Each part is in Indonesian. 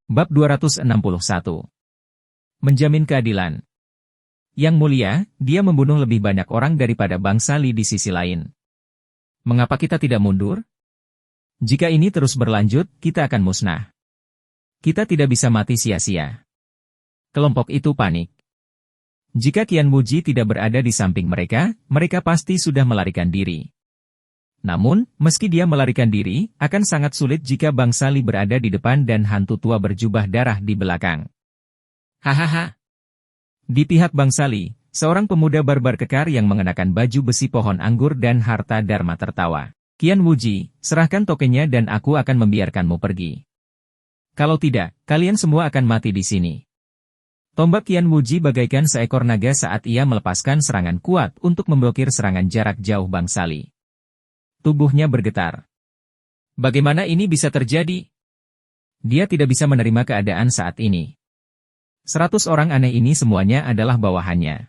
Bab 261. Menjamin keadilan. Yang mulia, dia membunuh lebih banyak orang daripada bangsa Li di sisi lain. Mengapa kita tidak mundur? Jika ini terus berlanjut, kita akan musnah. Kita tidak bisa mati sia-sia. Kelompok itu panik. Jika Qian Wuji tidak berada di samping mereka, mereka pasti sudah melarikan diri. Namun, meski dia melarikan diri, akan sangat sulit jika bangsa Li berada di depan dan hantu tua berjubah darah di belakang. Hahaha. Di pihak bangsa Li, seorang pemuda barbar kekar yang mengenakan baju besi pohon anggur dan harta dharma tertawa. Qian Wuji, serahkan tokennya dan aku akan membiarkanmu pergi. Kalau tidak, kalian semua akan mati di sini. Tombak Qian Wuji bagaikan seekor naga saat ia melepaskan serangan kuat untuk memblokir serangan jarak jauh bangsa Li. Tubuhnya bergetar. Bagaimana ini bisa terjadi? Dia tidak bisa menerima keadaan saat ini. 100 orang aneh ini semuanya adalah bawahannya.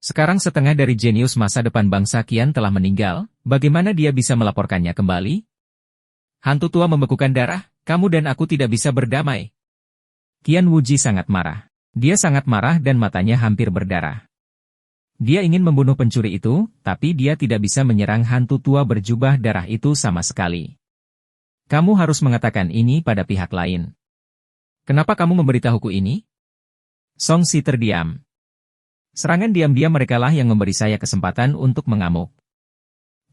Sekarang setengah dari jenius masa depan bangsa Qian telah meninggal, bagaimana dia bisa melaporkannya kembali? Hantu tua membekukan darah, kamu dan aku tidak bisa berdamai. Qian Wuji sangat marah. Dia sangat marah dan matanya hampir berdarah. Dia ingin membunuh pencuri itu, tapi dia tidak bisa menyerang hantu tua berjubah darah itu sama sekali. Kamu harus mengatakan ini pada pihak lain. Kenapa kamu memberitahuku ini? Song Si terdiam. Serangan diam-diam merekalah yang memberi saya kesempatan untuk mengamuk.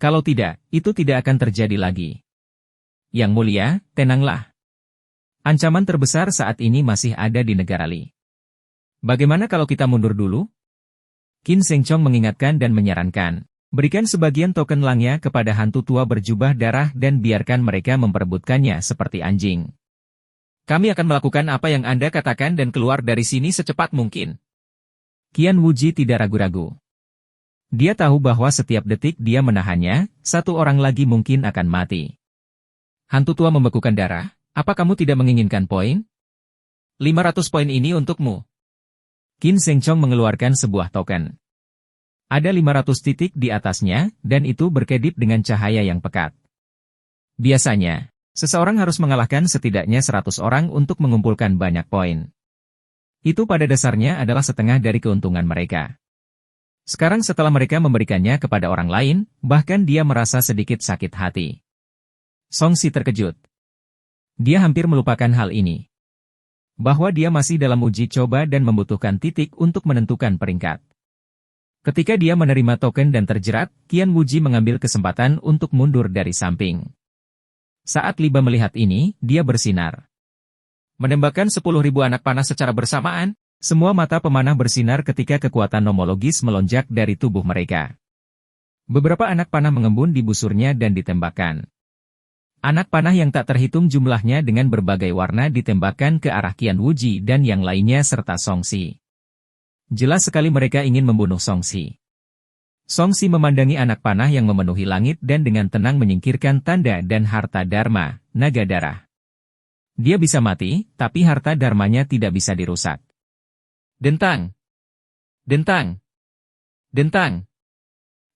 Kalau tidak, itu tidak akan terjadi lagi. Yang mulia, tenanglah. Ancaman terbesar saat ini masih ada di negara Li. Bagaimana kalau kita mundur dulu? Qin Shengchong mengingatkan dan menyarankan, berikan sebagian token langnya kepada hantu tua berjubah darah dan biarkan mereka memperebutkannya seperti anjing. Kami akan melakukan apa yang Anda katakan dan keluar dari sini secepat mungkin. Qian Wuji tidak ragu-ragu. Dia tahu bahwa setiap detik dia menahannya, satu orang lagi mungkin akan mati. Hantu tua membekukan darah, apa kamu tidak menginginkan poin? 500 poin ini untukmu. Qin Shengchong mengeluarkan sebuah token. Ada 500 titik di atasnya, dan itu berkedip dengan cahaya yang pekat. Biasanya, seseorang harus mengalahkan setidaknya 100 orang untuk mengumpulkan banyak poin. Itu pada dasarnya adalah setengah dari keuntungan mereka. Sekarang setelah mereka memberikannya kepada orang lain, bahkan dia merasa sedikit sakit hati. Song Si terkejut. Dia hampir melupakan hal ini. Bahwa dia masih dalam uji coba dan membutuhkan titik untuk menentukan peringkat. Ketika dia menerima token dan terjerat, Qian Wuji mengambil kesempatan untuk mundur dari samping. Saat Liba melihat ini, dia bersinar. Menembakkan 10.000 anak panah secara bersamaan, semua mata pemanah bersinar ketika kekuatan nomologis melonjak dari tubuh mereka. Beberapa anak panah mengembun di busurnya dan ditembakkan. Anak panah yang tak terhitung jumlahnya dengan berbagai warna ditembakkan ke arah Qian Wuji dan yang lainnya serta Song Si. Jelas sekali mereka ingin membunuh Song Si. Song Si memandangi anak panah yang memenuhi langit dan dengan tenang menyingkirkan tanda dan harta dharma, naga darah. Dia bisa mati, tapi harta dharmanya tidak bisa dirusak. Dentang! Dentang! Dentang!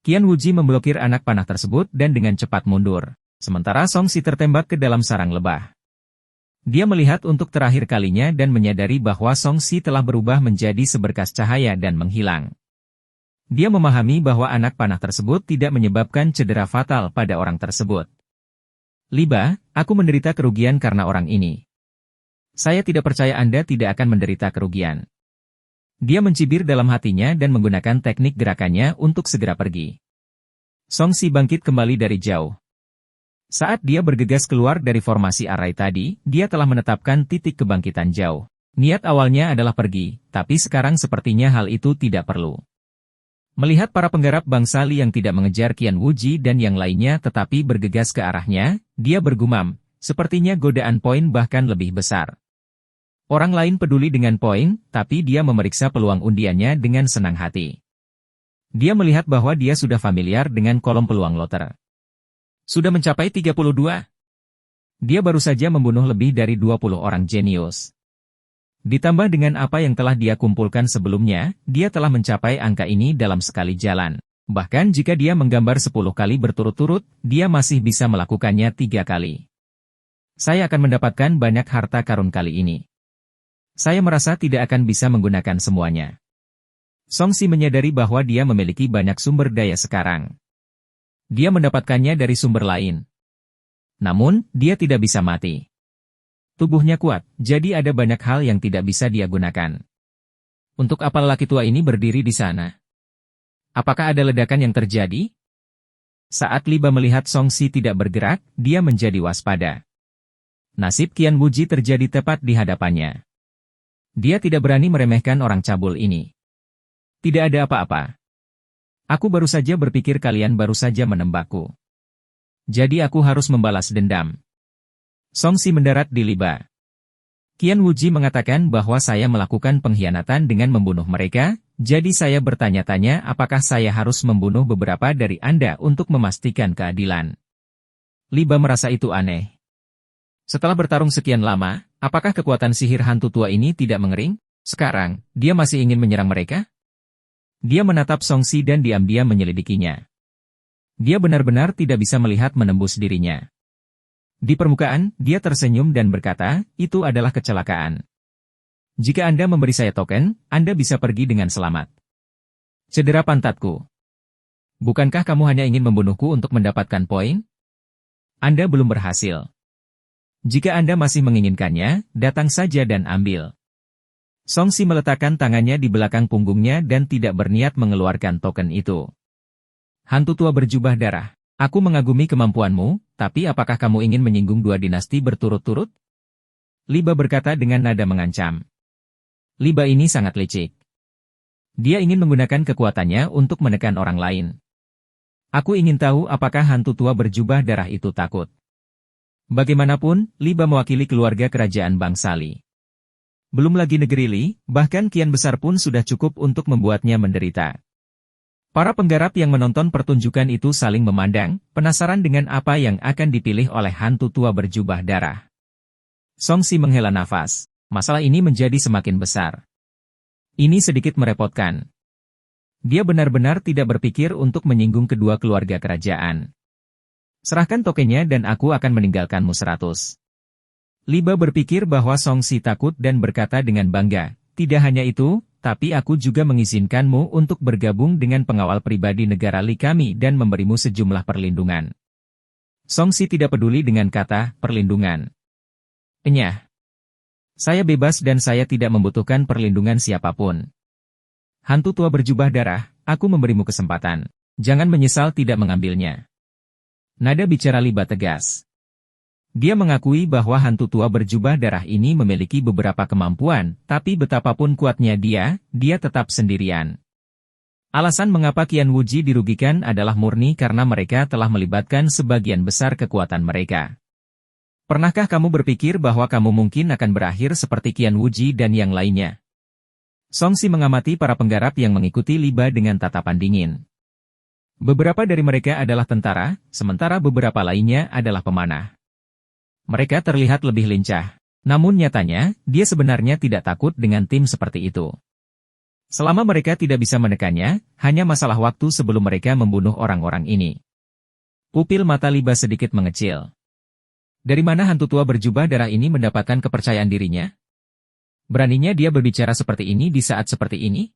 Qian Wuji memblokir anak panah tersebut dan dengan cepat mundur. Sementara Song Si tertembak ke dalam sarang lebah. Dia melihat untuk terakhir kalinya dan menyadari bahwa Song Si telah berubah menjadi seberkas cahaya dan menghilang. Dia memahami bahwa anak panah tersebut tidak menyebabkan cedera fatal pada orang tersebut. Liba, aku menderita kerugian karena orang ini. Saya tidak percaya Anda tidak akan menderita kerugian. Dia mencibir dalam hatinya dan menggunakan teknik gerakannya untuk segera pergi. Song Si bangkit kembali dari jauh. Saat dia bergegas keluar dari formasi arai tadi, dia telah menetapkan titik kebangkitan jauh. Niat awalnya adalah pergi, tapi sekarang sepertinya hal itu tidak perlu. Melihat para penggarap bangsa Li yang tidak mengejar Qian Wuji dan yang lainnya tetapi bergegas ke arahnya, dia bergumam, sepertinya godaan poin bahkan lebih besar. Orang lain peduli dengan poin, tapi dia memeriksa peluang undiannya dengan senang hati. Dia melihat bahwa dia sudah familiar dengan kolom peluang loter. Sudah mencapai 32. Dia baru saja membunuh lebih dari 20 orang jenius. Ditambah dengan apa yang telah dia kumpulkan sebelumnya, dia telah mencapai angka ini dalam sekali jalan. Bahkan jika dia menggambar 10 kali berturut-turut, dia masih bisa melakukannya 3 kali. Saya akan mendapatkan banyak harta karun kali ini. Saya merasa tidak akan bisa menggunakan semuanya. Songsi menyadari bahwa dia memiliki banyak sumber daya sekarang. Dia mendapatkannya dari sumber lain. Namun, dia tidak bisa mati. Tubuhnya kuat, jadi ada banyak hal yang tidak bisa dia gunakan. Untuk apa lelaki tua ini berdiri di sana? Apakah ada ledakan yang terjadi? Saat Li Ba melihat Songsi tidak bergerak, dia menjadi waspada. Nasib Qian Wuji terjadi tepat di hadapannya. Dia tidak berani meremehkan orang cabul ini. Tidak ada apa-apa. Aku baru saja berpikir kalian baru saja menembakku. Jadi aku harus membalas dendam. Songsi mendarat di Li Ba. Qian Wuji mengatakan bahwa saya melakukan pengkhianatan dengan membunuh mereka, jadi saya bertanya-tanya apakah saya harus membunuh beberapa dari Anda untuk memastikan keadilan. Li Ba merasa itu aneh. Setelah bertarung sekian lama, apakah kekuatan sihir hantu tua ini tidak mengering? Sekarang, dia masih ingin menyerang mereka? Dia menatap Songsi dan diam-diam menyelidikinya. Dia benar-benar tidak bisa melihat menembus dirinya. Di permukaan, dia tersenyum dan berkata, itu adalah kecelakaan. Jika Anda memberi saya token, Anda bisa pergi dengan selamat. Cedera pantatku. Bukankah kamu hanya ingin membunuhku untuk mendapatkan poin? Anda belum berhasil. Jika Anda masih menginginkannya, datang saja dan ambil. Songsi meletakkan tangannya di belakang punggungnya dan tidak berniat mengeluarkan token itu. Hantu tua berjubah darah. Aku mengagumi kemampuanmu, tapi apakah kamu ingin menyinggung dua dinasti berturut-turut? Li Ba berkata dengan nada mengancam. Li Ba ini sangat licik. Dia ingin menggunakan kekuatannya untuk menekan orang lain. Aku ingin tahu apakah hantu tua berjubah darah itu takut. Bagaimanapun, Li Ba mewakili keluarga kerajaan bangsa Li. Belum lagi negeri Li, bahkan Kian besar pun sudah cukup untuk membuatnya menderita. Para penggarap yang menonton pertunjukan itu saling memandang, penasaran dengan apa yang akan dipilih oleh hantu tua berjubah darah. Songsi menghela nafas. Masalah ini menjadi semakin besar. Ini sedikit merepotkan. Dia benar-benar tidak berpikir untuk menyinggung kedua keluarga kerajaan. Serahkan tokennya dan aku akan meninggalkanmu 100. Li Ba berpikir bahwa Songsi takut dan berkata dengan bangga, tidak hanya itu, tapi aku juga mengizinkanmu untuk bergabung dengan pengawal pribadi negara Li kami dan memberimu sejumlah perlindungan. Songsi tidak peduli dengan kata perlindungan. Enyah. Saya bebas dan saya tidak membutuhkan perlindungan siapapun. Hantu tua berjubah darah, aku memberimu kesempatan. Jangan menyesal tidak mengambilnya. Nada bicara Li Ba tegas. Dia mengakui bahwa hantu tua berjubah darah ini memiliki beberapa kemampuan, tapi betapapun kuatnya dia tetap sendirian. Alasan mengapa Qian Wuji dirugikan adalah murni karena mereka telah melibatkan sebagian besar kekuatan mereka. Pernahkah kamu berpikir bahwa kamu mungkin akan berakhir seperti Qian Wuji dan yang lainnya? Songsi mengamati para penggarap yang mengikuti Li Ba dengan tatapan dingin. Beberapa dari mereka adalah tentara, sementara beberapa lainnya adalah pemanah. Mereka terlihat lebih lincah. Namun nyatanya, dia sebenarnya tidak takut dengan tim seperti itu. Selama mereka tidak bisa menekannya, hanya masalah waktu sebelum mereka membunuh orang-orang ini. Pupil mata Li Ba sedikit mengecil. Dari mana hantu tua berjubah darah ini mendapatkan kepercayaan dirinya? Beraninya dia berbicara seperti ini di saat seperti ini?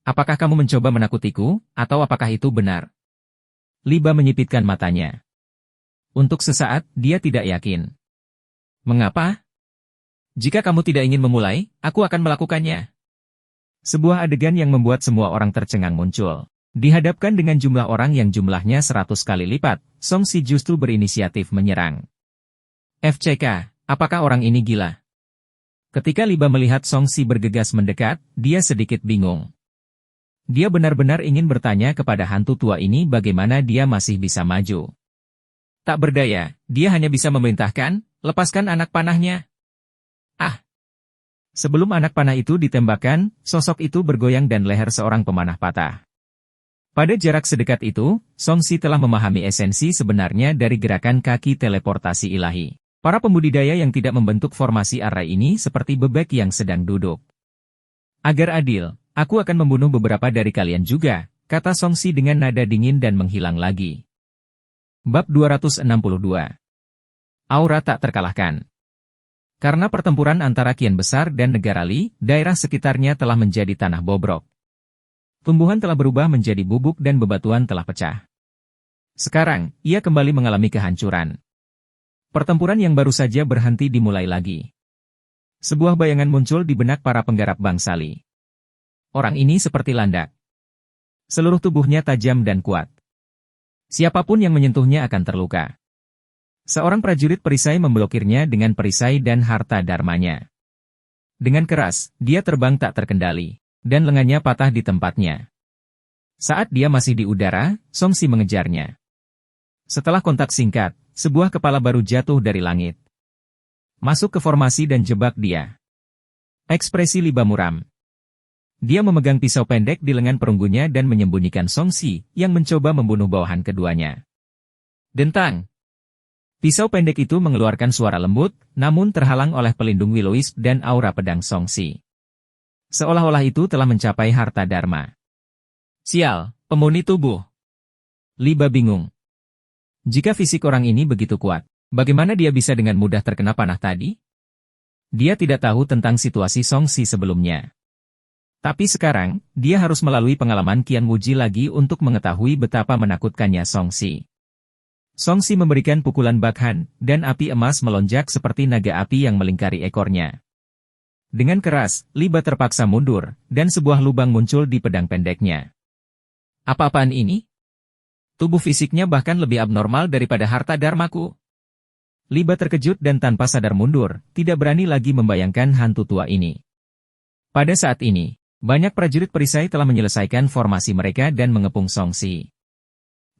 Apakah kamu mencoba menakutiku, atau apakah itu benar? Li Ba menyipitkan matanya. Untuk sesaat, dia tidak yakin. Mengapa? Jika kamu tidak ingin memulai, aku akan melakukannya. Sebuah adegan yang membuat semua orang tercengang muncul. Dihadapkan dengan jumlah orang yang jumlahnya 100 kali lipat, Songsi justru berinisiatif menyerang. FCK, apakah orang ini gila? Ketika Li Ba melihat Songsi bergegas mendekat, dia sedikit bingung. Dia benar-benar ingin bertanya kepada hantu tua ini bagaimana dia masih bisa maju. Tak berdaya, dia hanya bisa memerintahkan, lepaskan anak panahnya. Ah! Sebelum anak panah itu ditembakkan, sosok itu bergoyang dan leher seorang pemanah patah. Pada jarak sedekat itu, Songsi telah memahami esensi sebenarnya dari gerakan kaki teleportasi ilahi. Para pembudidaya yang tidak membentuk formasi array ini seperti bebek yang sedang duduk. Agar adil, aku akan membunuh beberapa dari kalian juga, kata Songsi dengan nada dingin dan menghilang lagi. Bab 262. Aura tak terkalahkan. Karena pertempuran antara kian besar dan negara Li, daerah sekitarnya telah menjadi tanah bobrok. Tumbuhan telah berubah menjadi bubuk dan bebatuan telah pecah. Sekarang, ia kembali mengalami kehancuran. Pertempuran yang baru saja berhenti dimulai lagi. Sebuah bayangan muncul di benak para penggarap bangsa Li. Orang ini seperti landak. Seluruh tubuhnya tajam dan kuat. Siapapun yang menyentuhnya akan terluka. Seorang prajurit perisai memblokirnya dengan perisai dan harta dharmanya. Dengan keras, dia terbang tak terkendali, dan lengannya patah di tempatnya. Saat dia masih di udara, Songxi mengejarnya. Setelah kontak singkat, sebuah kepala baru jatuh dari langit. Masuk ke formasi dan jebak dia. Ekspresi Liba muram. Dia memegang pisau pendek di lengan perunggunya dan menyembunyikan Songxi yang mencoba membunuh bawahan keduanya. Dentang! Pisau pendek itu mengeluarkan suara lembut, namun terhalang oleh pelindung Will-O-Wisp dan aura pedang Songxi. Seolah-olah itu telah mencapai harta dharma. Sial, pemurni tubuh. Liba bingung. Jika fisik orang ini begitu kuat, bagaimana dia bisa dengan mudah terkena panah tadi? Dia tidak tahu tentang situasi Songxi sebelumnya. Tapi sekarang, dia harus melalui pengalaman Qian Wuji lagi untuk mengetahui betapa menakutkannya Songxi. Songxi memberikan pukulan backhand, dan api emas melonjak seperti naga api yang melingkari ekornya. Dengan keras, Liba terpaksa mundur, dan sebuah lubang muncul di pedang pendeknya. Apa-apaan ini? Tubuh fisiknya bahkan lebih abnormal daripada harta dharmaku. Liba terkejut dan tanpa sadar mundur, tidak berani lagi membayangkan hantu tua ini. Pada saat ini, banyak prajurit perisai telah menyelesaikan formasi mereka dan mengepung Songxi.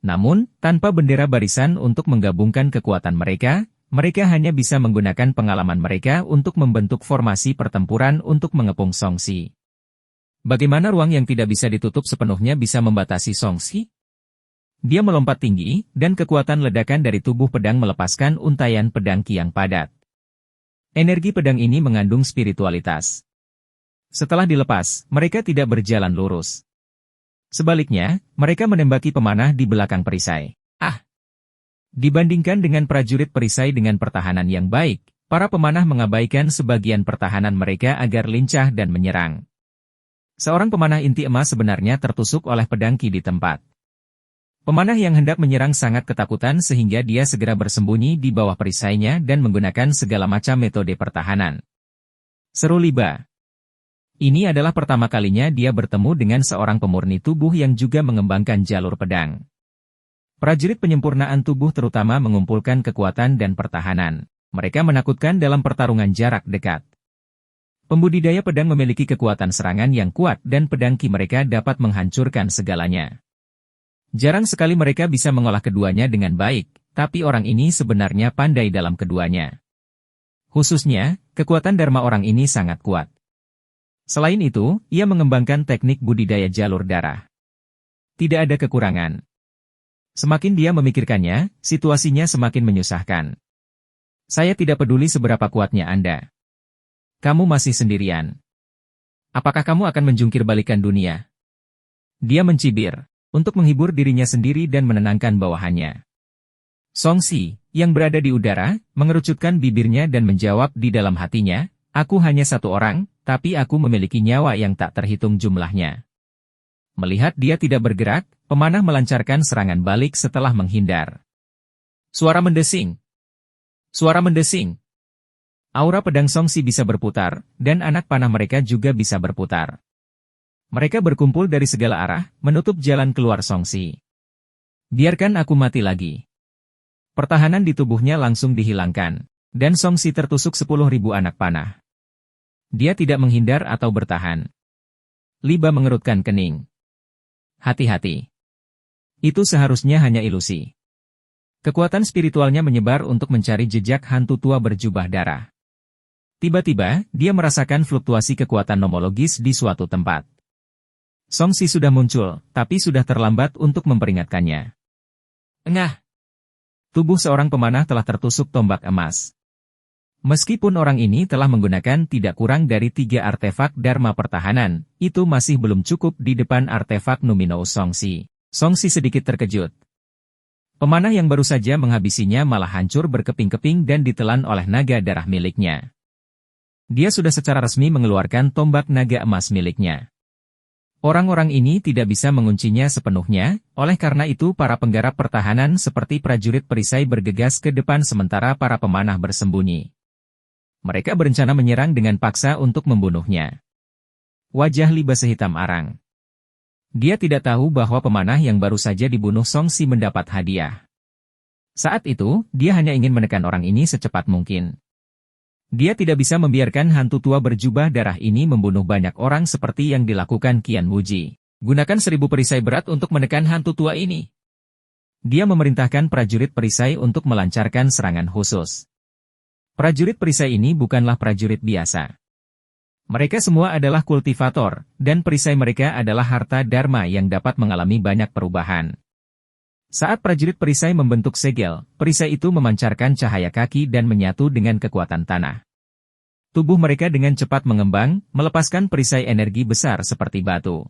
Namun, tanpa bendera barisan untuk menggabungkan kekuatan mereka hanya bisa menggunakan pengalaman mereka untuk membentuk formasi pertempuran untuk mengepung Songxi. Bagaimana ruang yang tidak bisa ditutup sepenuhnya bisa membatasi Songxi? Dia melompat tinggi, dan kekuatan ledakan dari tubuh pedang melepaskan untaian pedang yang padat. Energi pedang ini mengandung spiritualitas. Setelah dilepas, mereka tidak berjalan lurus. Sebaliknya, mereka menembaki pemanah di belakang perisai. Dibandingkan dengan prajurit perisai dengan pertahanan yang baik, para pemanah mengabaikan sebagian pertahanan mereka agar lincah dan menyerang. Seorang pemanah inti emas sebenarnya tertusuk oleh pedang Qi di tempat. Pemanah yang hendak menyerang sangat ketakutan sehingga dia segera bersembunyi di bawah perisainya dan menggunakan segala macam metode pertahanan. Seru Liba. Ini adalah pertama kalinya dia bertemu dengan seorang pemurni tubuh yang juga mengembangkan jalur pedang. Prajurit penyempurnaan tubuh terutama mengumpulkan kekuatan dan pertahanan. Mereka menakutkan dalam pertarungan jarak dekat. Pembudidaya pedang memiliki kekuatan serangan yang kuat dan pedang Qi mereka dapat menghancurkan segalanya. Jarang sekali mereka bisa mengolah keduanya dengan baik, tapi orang ini sebenarnya pandai dalam keduanya. Khususnya, kekuatan dharma orang ini sangat kuat. Selain itu, ia mengembangkan teknik budidaya jalur darah. Tidak ada kekurangan. Semakin dia memikirkannya, situasinya semakin menyusahkan. Saya tidak peduli seberapa kuatnya Anda. Kamu masih sendirian. Apakah kamu akan menjungkir balikan dunia? Dia mencibir, untuk menghibur dirinya sendiri dan menenangkan bawahannya. Songxi, yang berada di udara, mengerucutkan bibirnya dan menjawab di dalam hatinya, aku hanya satu orang, tapi aku memiliki nyawa yang tak terhitung jumlahnya. Melihat dia tidak bergerak, pemanah melancarkan serangan balik setelah menghindar. Suara mendesing. Suara mendesing. Aura pedang Songxi bisa berputar, dan anak panah mereka juga bisa berputar. Mereka berkumpul dari segala arah, menutup jalan keluar Songxi. Biarkan aku mati lagi. Pertahanan di tubuhnya langsung dihilangkan, dan Songxi tertusuk 10.000 anak panah. Dia tidak menghindar atau bertahan. Liba mengerutkan kening. Hati-hati. Itu seharusnya hanya ilusi. Kekuatan spiritualnya menyebar untuk mencari jejak hantu tua berjubah darah. Tiba-tiba, dia merasakan fluktuasi kekuatan nomologis di suatu tempat. Songxi sudah muncul, tapi sudah terlambat untuk memperingatkannya. Engah! Tubuh seorang pemanah telah tertusuk tombak emas. Meskipun orang ini telah menggunakan tidak kurang dari 3 artefak Dharma pertahanan, itu masih belum cukup di depan artefak Numinous Songxi. Songxi sedikit terkejut. Pemanah yang baru saja menghabisinya malah hancur berkeping-keping dan ditelan oleh naga darah miliknya. Dia sudah secara resmi mengeluarkan tombak naga emas miliknya. Orang-orang ini tidak bisa menguncinya sepenuhnya, oleh karena itu para penggarap pertahanan seperti prajurit perisai bergegas ke depan sementara para pemanah bersembunyi. Mereka berencana menyerang dengan paksa untuk membunuhnya. Wajah Li Ba sehitam arang. Dia tidak tahu bahwa pemanah yang baru saja dibunuh Song Si mendapat hadiah. Saat itu, dia hanya ingin menekan orang ini secepat mungkin. Dia tidak bisa membiarkan hantu tua berjubah darah ini membunuh banyak orang seperti yang dilakukan Qian Wuji. Gunakan 1000 perisai berat untuk menekan hantu tua ini. Dia memerintahkan prajurit perisai untuk melancarkan serangan khusus. Prajurit perisai ini bukanlah prajurit biasa. Mereka semua adalah kultivator, dan perisai mereka adalah harta dharma yang dapat mengalami banyak perubahan. Saat prajurit perisai membentuk segel, perisai itu memancarkan cahaya kaki dan menyatu dengan kekuatan tanah. Tubuh mereka dengan cepat mengembang, melepaskan perisai energi besar seperti batu.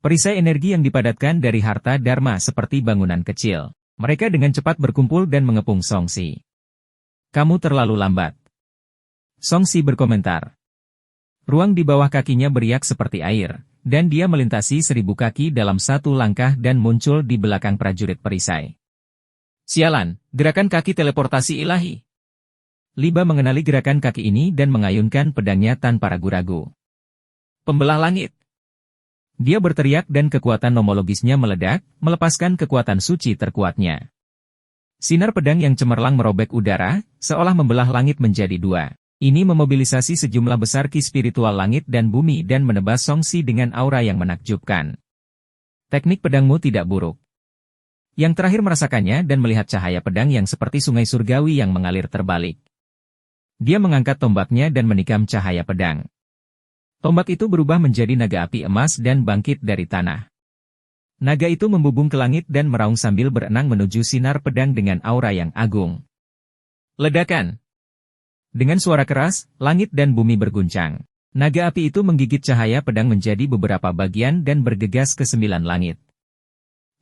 Perisai energi yang dipadatkan dari harta dharma seperti bangunan kecil. Mereka dengan cepat berkumpul dan mengepung Song Si. Kamu terlalu lambat. Song Si berkomentar. Ruang di bawah kakinya beriak seperti air, dan dia melintasi 1000 kaki dalam satu langkah dan muncul di belakang prajurit perisai. Sialan, gerakan kaki teleportasi ilahi. Li Ba mengenali gerakan kaki ini dan mengayunkan pedangnya tanpa ragu-ragu. Pembelah langit. Dia berteriak dan kekuatan nomologisnya meledak, melepaskan kekuatan suci terkuatnya. Sinar pedang yang cemerlang merobek udara, seolah membelah langit menjadi dua. Ini memobilisasi sejumlah besar ki spiritual langit dan bumi dan menebas Song Si dengan aura yang menakjubkan. Teknik pedangmu tidak buruk. Yang terakhir merasakannya dan melihat cahaya pedang yang seperti sungai surgawi yang mengalir terbalik. Dia mengangkat tombaknya dan menikam cahaya pedang. Tombak itu berubah menjadi naga api emas dan bangkit dari tanah. Naga itu membubung ke langit dan meraung sambil berenang menuju sinar pedang dengan aura yang agung. Ledakan! Dengan suara keras, langit dan bumi berguncang. Naga api itu menggigit cahaya pedang menjadi beberapa bagian dan bergegas ke 9 langit.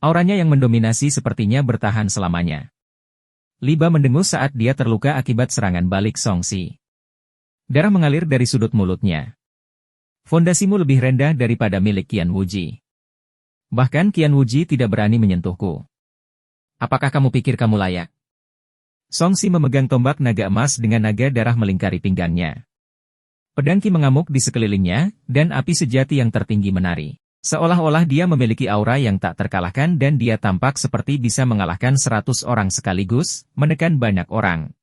Auranya yang mendominasi sepertinya bertahan selamanya. Li Ba mendengus saat dia terluka akibat serangan balik Song Si. Darah mengalir dari sudut mulutnya. Fondasimu lebih rendah daripada milik Qian Wuji. Bahkan Qian Wuji tidak berani menyentuhku. Apakah kamu pikir kamu layak? Song Si memegang tombak naga emas dengan naga darah melingkari pinggangnya. Pedang Qi mengamuk di sekelilingnya, dan api sejati yang tertinggi menari. Seolah-olah dia memiliki aura yang tak terkalahkan dan dia tampak seperti bisa mengalahkan 100 orang sekaligus, menekan banyak orang.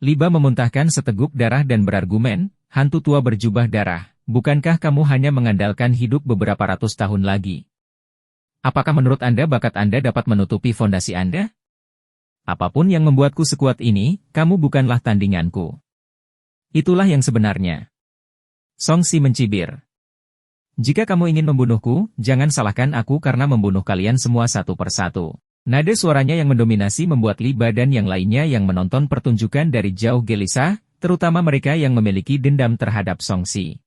Li Ba memuntahkan seteguk darah dan berargumen, hantu tua berjubah darah, bukankah kamu hanya mengandalkan hidup beberapa ratus tahun lagi? Apakah menurut Anda bakat Anda dapat menutupi fondasi Anda? Apapun yang membuatku sekuat ini, kamu bukanlah tandinganku. Itulah yang sebenarnya. Song Si mencibir. Jika kamu ingin membunuhku, jangan salahkan aku karena membunuh kalian semua satu persatu. Nada suaranya yang mendominasi membuat Li Ba dan yang lainnya yang menonton pertunjukan dari jauh gelisah, terutama mereka yang memiliki dendam terhadap Song Si.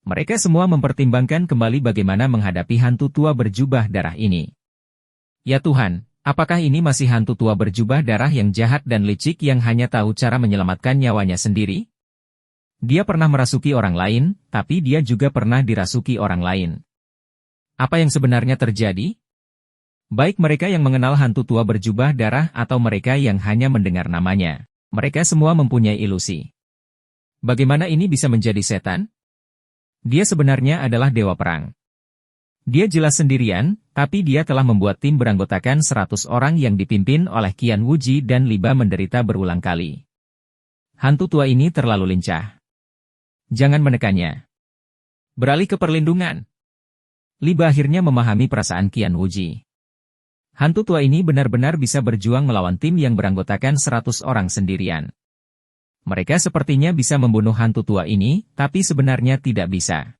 Mereka semua mempertimbangkan kembali bagaimana menghadapi hantu tua berjubah darah ini. Ya Tuhan! Apakah ini masih hantu tua berjubah darah yang jahat dan licik yang hanya tahu cara menyelamatkan nyawanya sendiri? Dia pernah merasuki orang lain, tapi dia juga pernah dirasuki orang lain. Apa yang sebenarnya terjadi? Baik mereka yang mengenal hantu tua berjubah darah atau mereka yang hanya mendengar namanya. Mereka semua mempunyai ilusi. Bagaimana ini bisa menjadi setan? Dia sebenarnya adalah dewa perang. Dia jelas sendirian, tapi dia telah membuat tim beranggotakan 100 orang yang dipimpin oleh Qian Wuji dan Li Ba menderita berulang kali. Hantu tua ini terlalu lincah. Jangan menekannya. Beralih ke perlindungan. Li Ba akhirnya memahami perasaan Qian Wuji. Hantu tua ini benar-benar bisa berjuang melawan tim yang beranggotakan 100 orang sendirian. Mereka sepertinya bisa membunuh hantu tua ini, tapi sebenarnya tidak bisa.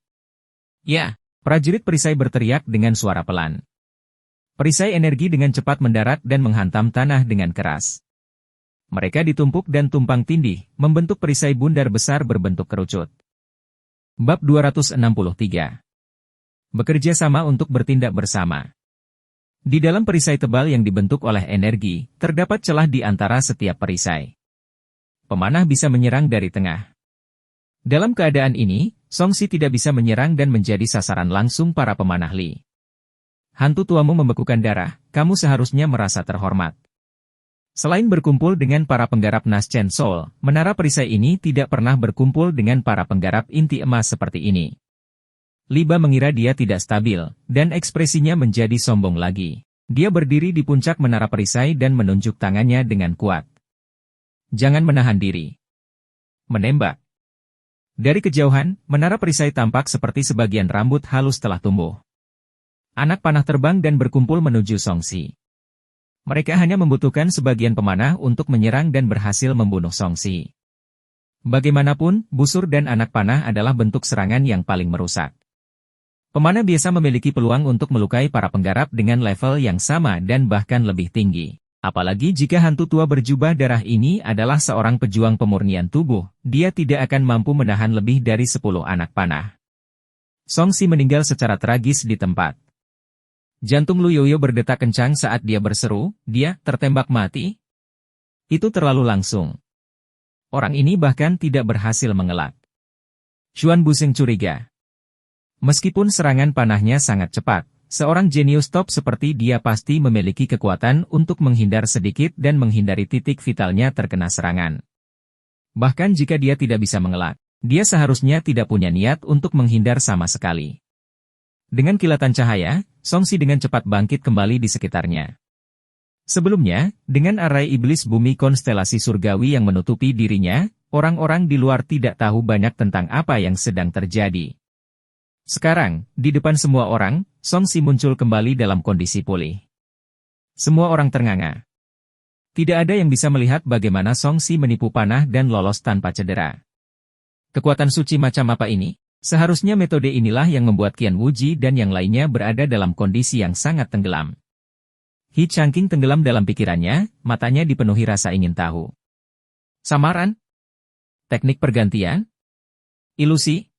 Ya. Prajurit perisai berteriak dengan suara pelan. Perisai energi dengan cepat mendarat dan menghantam tanah dengan keras. Mereka ditumpuk dan tumpang tindih, membentuk perisai bundar besar berbentuk kerucut. Bab 263. Bekerja sama untuk bertindak bersama. Di dalam perisai tebal yang dibentuk oleh energi, terdapat celah di antara setiap perisai. Pemanah bisa menyerang dari tengah. Dalam keadaan ini, Songsi tidak bisa menyerang dan menjadi sasaran langsung para pemanah Li. Hantu tuamu membekukan darah, kamu seharusnya merasa terhormat. Selain berkumpul dengan para penggarap Nas Chen Soul, menara perisai ini tidak pernah berkumpul dengan para penggarap inti emas seperti ini. Li Ba mengira dia tidak stabil, dan ekspresinya menjadi sombong lagi. Dia berdiri di puncak menara perisai dan menunjuk tangannya dengan kuat. Jangan menahan diri. Menembak. Dari kejauhan, menara perisai tampak seperti sebagian rambut halus telah tumbuh. Anak panah terbang dan berkumpul menuju Songsi. Mereka hanya membutuhkan sebagian pemanah untuk menyerang dan berhasil membunuh Songsi. Bagaimanapun, busur dan anak panah adalah bentuk serangan yang paling merusak. Pemanah biasa memiliki peluang untuk melukai para penggarap dengan level yang sama dan bahkan lebih tinggi. Apalagi jika hantu tua berjubah darah ini adalah seorang pejuang pemurnian tubuh, dia tidak akan mampu menahan lebih dari 10 anak panah. Songsi meninggal secara tragis di tempat. Jantung Lu Yoyo berdetak kencang saat dia berseru, dia tertembak mati. Itu terlalu langsung. Orang ini bahkan tidak berhasil mengelak. Xuan Busheng curiga. Meskipun serangan panahnya sangat cepat, seorang jenius top seperti dia pasti memiliki kekuatan untuk menghindar sedikit dan menghindari titik vitalnya terkena serangan. Bahkan jika dia tidak bisa mengelak, dia seharusnya tidak punya niat untuk menghindar sama sekali. Dengan kilatan cahaya, Songsi dengan cepat bangkit kembali di sekitarnya. Sebelumnya, dengan arai iblis bumi konstelasi surgawi yang menutupi dirinya, orang-orang di luar tidak tahu banyak tentang apa yang sedang terjadi. Sekarang, di depan semua orang, Songsi muncul kembali dalam kondisi pulih. Semua orang ternganga. Tidak ada yang bisa melihat bagaimana Songsi menipu panah dan lolos tanpa cedera. Kekuatan suci macam apa ini? Seharusnya metode inilah yang membuat Qian Wuji dan yang lainnya berada dalam kondisi yang sangat tenggelam. He Changqing tenggelam dalam pikirannya, matanya dipenuhi rasa ingin tahu. Samaran? Teknik pergantian? Ilusi?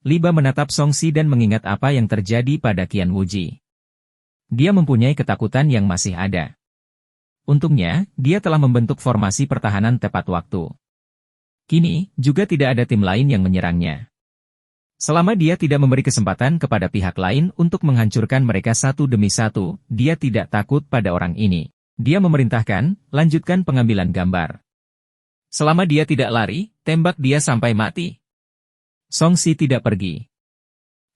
Li Ba menatap Songsi dan mengingat apa yang terjadi pada Qian Wuji. Dia mempunyai ketakutan yang masih ada. Untungnya, dia telah membentuk formasi pertahanan tepat waktu. Kini, juga tidak ada tim lain yang menyerangnya. Selama dia tidak memberi kesempatan kepada pihak lain untuk menghancurkan mereka satu demi satu, dia tidak takut pada orang ini. Dia memerintahkan, lanjutkan pengambilan gambar. Selama dia tidak lari, tembak dia sampai mati. Songsi tidak pergi.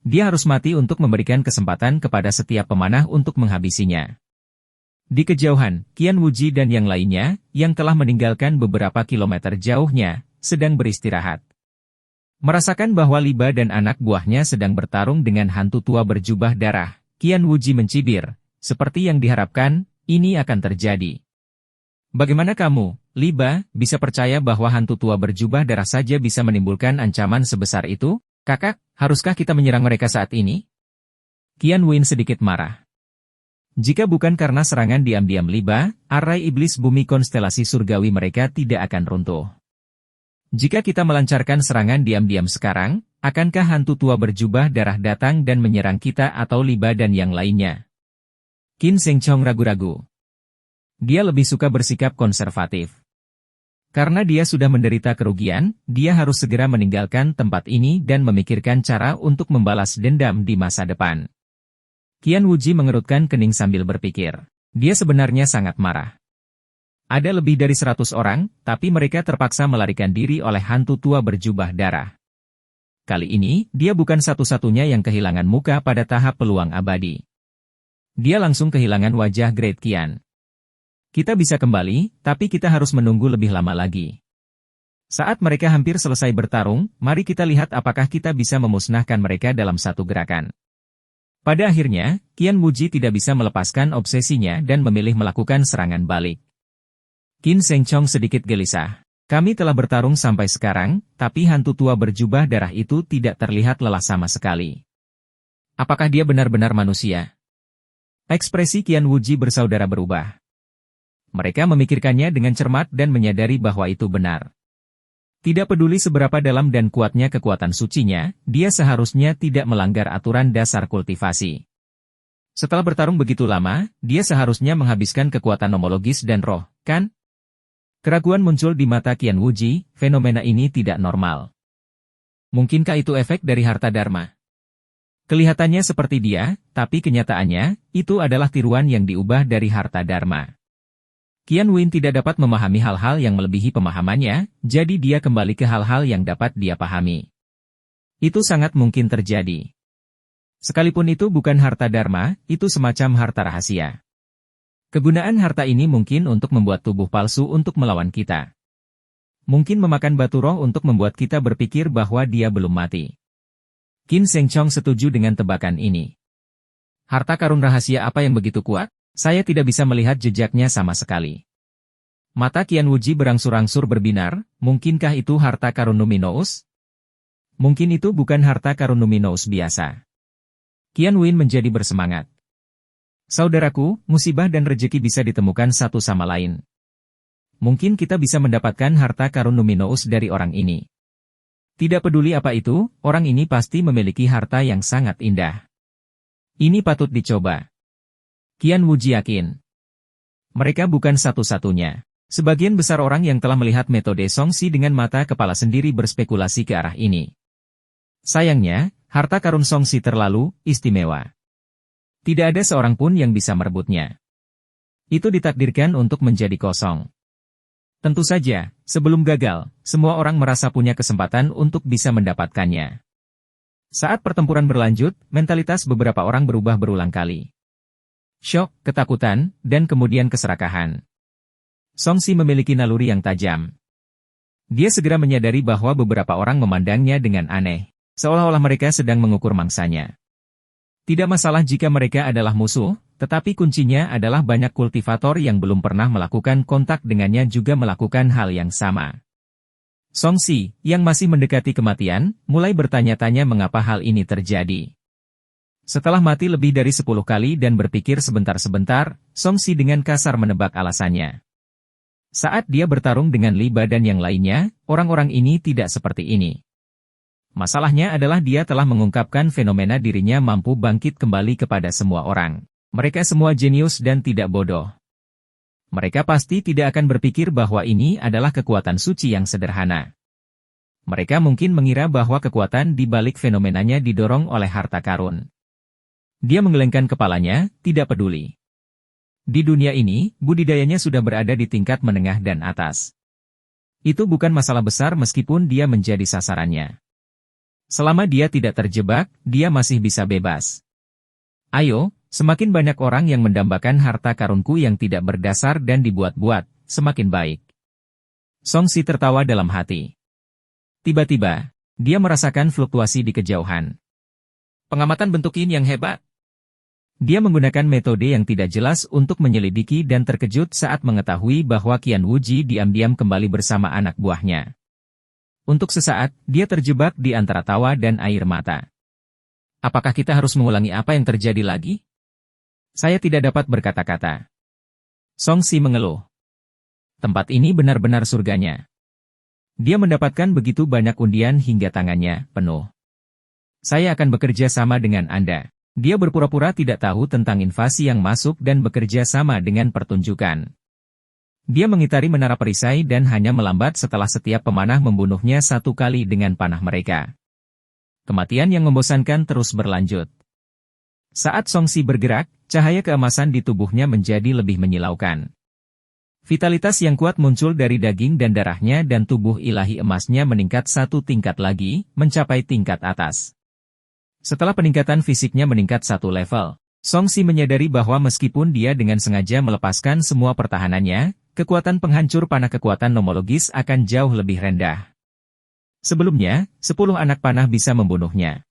Dia harus mati untuk memberikan kesempatan kepada setiap pemanah untuk menghabisinya. Di kejauhan, Qian Wuji dan yang lainnya, yang telah meninggalkan beberapa kilometer jauhnya, sedang beristirahat. Merasakan bahwa Li Ba dan anak buahnya sedang bertarung dengan hantu tua berjubah darah, Qian Wuji mencibir, seperti yang diharapkan, ini akan terjadi. Bagaimana kamu, Li Ba, bisa percaya bahwa hantu tua berjubah darah saja bisa menimbulkan ancaman sebesar itu? Kakak, haruskah kita menyerang mereka saat ini? Qian Win sedikit marah. Jika bukan karena serangan diam-diam Li Ba, arai iblis bumi konstelasi surgawi mereka tidak akan runtuh. Jika kita melancarkan serangan diam-diam sekarang, akankah hantu tua berjubah darah datang dan menyerang kita atau Li Ba dan yang lainnya? Qin Sheng Chong ragu-ragu. Dia lebih suka bersikap konservatif. Karena dia sudah menderita kerugian, dia harus segera meninggalkan tempat ini dan memikirkan cara untuk membalas dendam di masa depan. Qian Wuji mengerutkan kening sambil berpikir. Dia sebenarnya sangat marah. Ada lebih dari 100 orang, tapi mereka terpaksa melarikan diri oleh hantu tua berjubah darah. Kali ini, dia bukan satu-satunya yang kehilangan muka pada tahap peluang abadi. Dia langsung kehilangan wajah Great Qian. Kita bisa kembali, tapi kita harus menunggu lebih lama lagi. Saat mereka hampir selesai bertarung, mari kita lihat apakah kita bisa memusnahkan mereka dalam satu gerakan. Pada akhirnya, Qian Wuji tidak bisa melepaskan obsesinya dan memilih melakukan serangan balik. Qin Sheng Chong sedikit gelisah. Kami telah bertarung sampai sekarang, tapi hantu tua berjubah darah itu tidak terlihat lelah sama sekali. Apakah dia benar-benar manusia? Ekspresi Qian Wuji bersaudara berubah. Mereka memikirkannya dengan cermat dan menyadari bahwa itu benar. Tidak peduli seberapa dalam dan kuatnya kekuatan sucinya, dia seharusnya tidak melanggar aturan dasar kultivasi. Setelah bertarung begitu lama, dia seharusnya menghabiskan kekuatan nomologis dan roh, kan? Keraguan muncul di mata Qian Wuji, fenomena ini tidak normal. Mungkinkah itu efek dari harta dharma? Kelihatannya seperti dia, tapi kenyataannya, itu adalah tiruan yang diubah dari harta dharma. Qian Win tidak dapat memahami hal-hal yang melebihi pemahamannya, jadi dia kembali ke hal-hal yang dapat dia pahami. Itu sangat mungkin terjadi. Sekalipun itu bukan harta dharma, itu semacam harta rahasia. Kegunaan harta ini mungkin untuk membuat tubuh palsu untuk melawan kita. Mungkin memakan batu roh untuk membuat kita berpikir bahwa dia belum mati. Qin Shengchong setuju dengan tebakan ini. Harta karun rahasia apa yang begitu kuat? Saya tidak bisa melihat jejaknya sama sekali. Mata Qian Wuji berangsur-angsur berbinar, mungkinkah itu harta karun luminous? Mungkin itu bukan harta karun luminous biasa. Qian Win menjadi bersemangat. Saudaraku, musibah dan rejeki bisa ditemukan satu sama lain. Mungkin kita bisa mendapatkan harta karun luminous dari orang ini. Tidak peduli apa itu, orang ini pasti memiliki harta yang sangat indah. Ini patut dicoba. Qian Wuji yakin. Mereka bukan satu-satunya. Sebagian besar orang yang telah melihat metode Songxi dengan mata kepala sendiri berspekulasi ke arah ini. Sayangnya, harta karun Songxi terlalu istimewa. Tidak ada seorang pun yang bisa merebutnya. Itu ditakdirkan untuk menjadi kosong. Tentu saja, sebelum gagal, semua orang merasa punya kesempatan untuk bisa mendapatkannya. Saat pertempuran berlanjut, mentalitas beberapa orang berubah berulang kali. Syok, ketakutan, dan kemudian keserakahan. Songxi memiliki naluri yang tajam. Dia segera menyadari bahwa beberapa orang memandangnya dengan aneh. Seolah-olah mereka sedang mengukur mangsanya. Tidak masalah jika mereka adalah musuh, tetapi kuncinya adalah banyak kultivator yang belum pernah melakukan kontak dengannya juga melakukan hal yang sama. Songxi, yang masih mendekati kematian, mulai bertanya-tanya mengapa hal ini terjadi. Setelah mati lebih dari 10 kali dan berpikir sebentar-sebentar, Songxi dengan kasar menebak alasannya. Saat dia bertarung dengan Li Ba dan yang lainnya, orang-orang ini tidak seperti ini. Masalahnya adalah dia telah mengungkapkan fenomena dirinya mampu bangkit kembali kepada semua orang. Mereka semua jenius dan tidak bodoh. Mereka pasti tidak akan berpikir bahwa ini adalah kekuatan suci yang sederhana. Mereka mungkin mengira bahwa kekuatan di balik fenomenanya didorong oleh harta karun. Dia menggelengkan kepalanya, tidak peduli. Di dunia ini, budidayanya sudah berada di tingkat menengah dan atas. Itu bukan masalah besar meskipun dia menjadi sasarannya. Selama dia tidak terjebak, dia masih bisa bebas. Ayo, semakin banyak orang yang mendambakan harta karunku yang tidak berdasar dan dibuat-buat, semakin baik. Songxi tertawa dalam hati. Tiba-tiba, dia merasakan fluktuasi di kejauhan. Pengamatan bentuk Qin yang hebat. Dia menggunakan metode yang tidak jelas untuk menyelidiki dan terkejut saat mengetahui bahwa Qian Wuji diam-diam kembali bersama anak buahnya. Untuk sesaat, dia terjebak di antara tawa dan air mata. Apakah kita harus mengulangi apa yang terjadi lagi? Saya tidak dapat berkata-kata. Songxi mengeluh. Tempat ini benar-benar surganya. Dia mendapatkan begitu banyak undian hingga tangannya penuh. Saya akan bekerja sama dengan Anda. Dia berpura-pura tidak tahu tentang invasi yang masuk dan bekerja sama dengan pertunjukan. Dia mengitari menara perisai dan hanya melambat setelah setiap pemanah membunuhnya satu kali dengan panah mereka. Kematian yang membosankan terus berlanjut. Saat Songxi bergerak, cahaya keemasan di tubuhnya menjadi lebih menyilaukan. Vitalitas yang kuat muncul dari daging dan darahnya dan tubuh ilahi emasnya meningkat satu tingkat lagi, mencapai tingkat atas. Setelah peningkatan fisiknya meningkat satu level, Songxi menyadari bahwa meskipun dia dengan sengaja melepaskan semua pertahanannya, kekuatan penghancur panah kekuatan nomologis akan jauh lebih rendah. Sebelumnya, 10 anak panah bisa membunuhnya.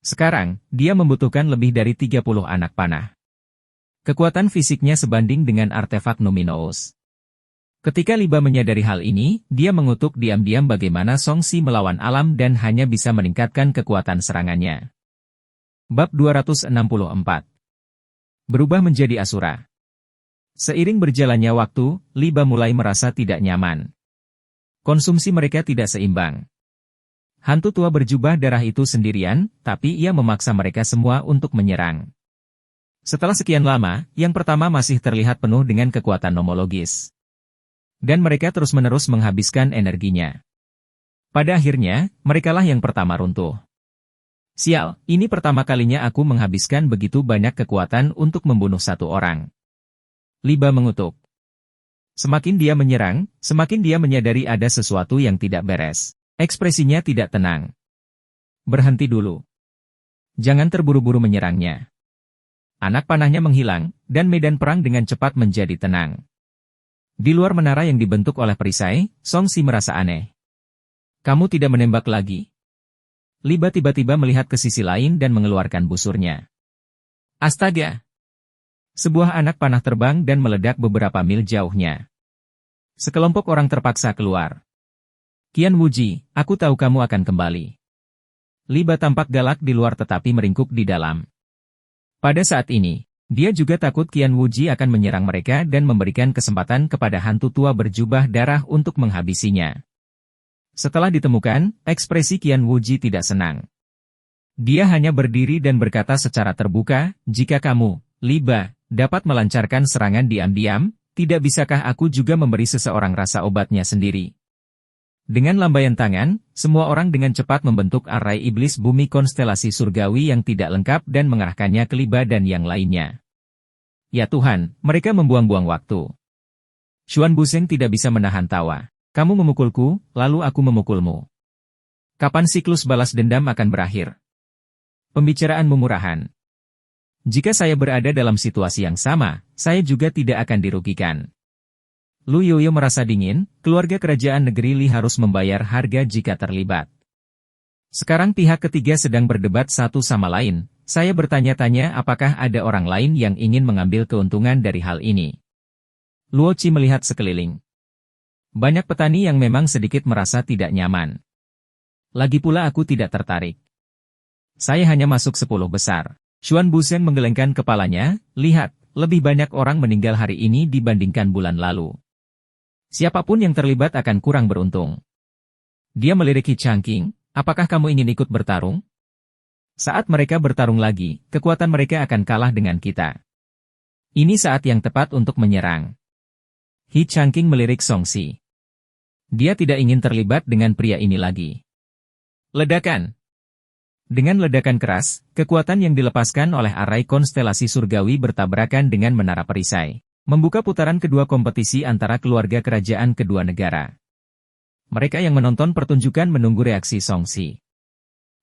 Sekarang, dia membutuhkan lebih dari 30 anak panah. Kekuatan fisiknya sebanding dengan artefak luminous. Ketika Li Ba menyadari hal ini, dia mengutuk diam-diam bagaimana Songxi melawan alam dan hanya bisa meningkatkan kekuatan serangannya. Bab 264. Berubah menjadi Asura. Seiring berjalannya waktu, Li Ba mulai merasa tidak nyaman. Konsumsi mereka tidak seimbang. Hantu tua berjubah darah itu sendirian, tapi ia memaksa mereka semua untuk menyerang. Setelah sekian lama, yang pertama masih terlihat penuh dengan kekuatan nomologis. Dan mereka terus-menerus menghabiskan energinya. Pada akhirnya, merekalah yang pertama runtuh. Sial, ini pertama kalinya aku menghabiskan begitu banyak kekuatan untuk membunuh satu orang. Liba mengutuk. Semakin dia menyerang, semakin dia menyadari ada sesuatu yang tidak beres. Ekspresinya tidak tenang. Berhenti dulu. Jangan terburu-buru menyerangnya. Anak panahnya menghilang, dan medan perang dengan cepat menjadi tenang. Di luar menara yang dibentuk oleh perisai, Song Si merasa aneh. Kamu tidak menembak lagi? Liba tiba-tiba melihat ke sisi lain dan mengeluarkan busurnya. Astaga! Sebuah anak panah terbang dan meledak beberapa mil jauhnya. Sekelompok orang terpaksa keluar. Qian Wuji, aku tahu kamu akan kembali. Liba tampak galak di luar tetapi meringkuk di dalam. Pada saat ini, dia juga takut Qian Wuji akan menyerang mereka dan memberikan kesempatan kepada hantu tua berjubah darah untuk menghabisinya. Setelah ditemukan, ekspresi Qian Wuji tidak senang. Dia hanya berdiri dan berkata secara terbuka, jika kamu, Liba, dapat melancarkan serangan diam-diam, tidak bisakah aku juga memberi seseorang rasa obatnya sendiri? Dengan lambaian tangan, semua orang dengan cepat membentuk arai iblis bumi konstelasi surgawi yang tidak lengkap dan mengarahkannya ke Liba dan yang lainnya. Ya Tuhan, mereka membuang-buang waktu. Xuan Busheng tidak bisa menahan tawa. Kamu memukulku, lalu aku memukulmu. Kapan siklus balas dendam akan berakhir? Pembicaraan mumurahan. Jika saya berada dalam situasi yang sama, saya juga tidak akan dirugikan. Lu Yoyo merasa dingin, keluarga kerajaan negeri Li harus membayar harga jika terlibat. Sekarang pihak ketiga sedang berdebat satu sama lain, saya bertanya-tanya apakah ada orang lain yang ingin mengambil keuntungan dari hal ini. Luo Qi melihat sekeliling. Banyak petani yang memang sedikit merasa tidak nyaman. Lagi pula aku tidak tertarik. Saya hanya masuk 10 besar. Xuan Busheng menggelengkan kepalanya, lihat, lebih banyak orang meninggal hari ini dibandingkan bulan lalu. Siapapun yang terlibat akan kurang beruntung. Dia melirik Qi Changqing, apakah kamu ingin ikut bertarung? Saat mereka bertarung lagi, kekuatan mereka akan kalah dengan kita. Ini saat yang tepat untuk menyerang. Qi Changqing melirik Song Si. Dia tidak ingin terlibat dengan pria ini lagi. Ledakan. Dengan ledakan keras, kekuatan yang dilepaskan oleh arai konstelasi surgawi bertabrakan dengan menara perisai. Membuka putaran kedua kompetisi antara keluarga kerajaan kedua negara. Mereka yang menonton pertunjukan menunggu reaksi Song Si.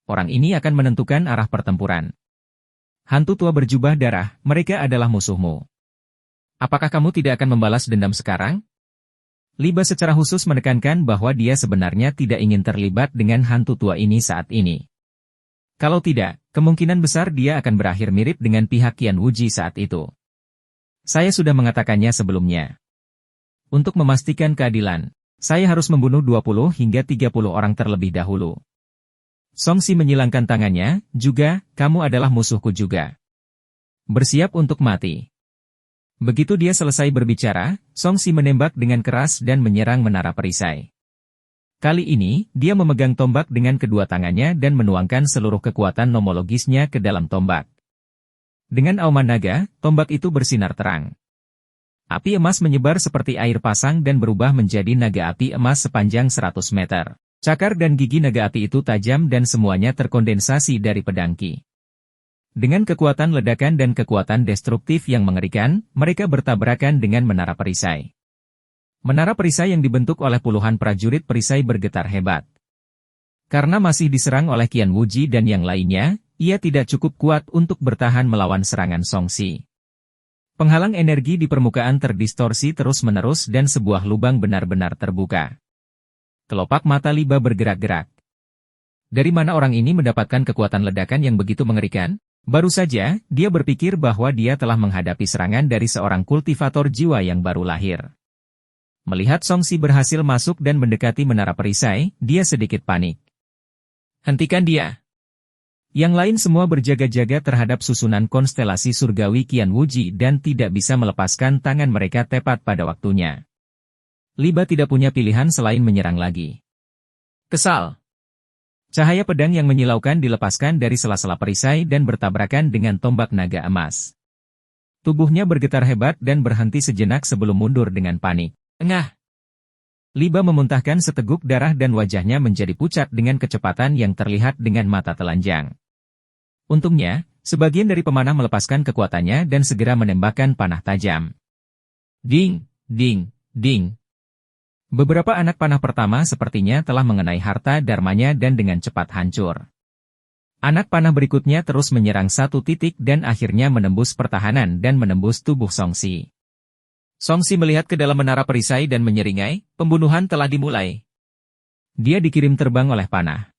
Orang ini akan menentukan arah pertempuran. Hantu tua berjubah darah, mereka adalah musuhmu. Apakah kamu tidak akan membalas dendam sekarang? Liba secara khusus menekankan bahwa dia sebenarnya tidak ingin terlibat dengan hantu tua ini saat ini. Kalau tidak, kemungkinan besar dia akan berakhir mirip dengan pihak Qian Wuji saat itu. Saya sudah mengatakannya sebelumnya. Untuk memastikan keadilan, saya harus membunuh 20 hingga 30 orang terlebih dahulu. Song Si menyilangkan tangannya, juga, kamu adalah musuhku juga. Bersiap untuk mati. Begitu dia selesai berbicara, Song Si menembak dengan keras dan menyerang menara perisai. Kali ini, dia memegang tombak dengan kedua tangannya dan menuangkan seluruh kekuatan nomologisnya ke dalam tombak. Dengan auman naga, tombak itu bersinar terang. Api emas menyebar seperti air pasang dan berubah menjadi naga api emas sepanjang 100 meter. Cakar dan gigi naga api itu tajam dan semuanya terkondensasi dari pedang Qi. Dengan kekuatan ledakan dan kekuatan destruktif yang mengerikan, mereka bertabrakan dengan menara perisai. Menara perisai yang dibentuk oleh puluhan prajurit perisai bergetar hebat. Karena masih diserang oleh Qian Wuji dan yang lainnya, ia tidak cukup kuat untuk bertahan melawan serangan Song Si. Penghalang energi di permukaan terdistorsi terus-menerus dan sebuah lubang benar-benar terbuka. Kelopak mata Liba bergerak-gerak. Dari mana orang ini mendapatkan kekuatan ledakan yang begitu mengerikan? Baru saja, dia berpikir bahwa dia telah menghadapi serangan dari seorang kultivator jiwa yang baru lahir. Melihat Song Si berhasil masuk dan mendekati menara perisai, dia sedikit panik. Hentikan dia! Yang lain semua berjaga-jaga terhadap susunan konstelasi surgawi Qian Wuji dan tidak bisa melepaskan tangan mereka tepat pada waktunya. Liba tidak punya pilihan selain menyerang lagi. Kesal. Cahaya pedang yang menyilaukan dilepaskan dari sela-sela perisai dan bertabrakan dengan tombak naga emas. Tubuhnya bergetar hebat dan berhenti sejenak sebelum mundur dengan panik. Engah! Liba memuntahkan seteguk darah dan wajahnya menjadi pucat dengan kecepatan yang terlihat dengan mata telanjang. Untungnya, sebagian dari pemanah melepaskan kekuatannya dan segera menembakkan panah tajam. Ding, ding, ding. Beberapa anak panah pertama sepertinya telah mengenai harta dharmanya dan dengan cepat hancur. Anak panah berikutnya terus menyerang satu titik dan akhirnya menembus pertahanan dan menembus tubuh Songsi. Songsi melihat ke dalam menara perisai dan menyeringai, pembunuhan telah dimulai. Dia dikirim terbang oleh panah.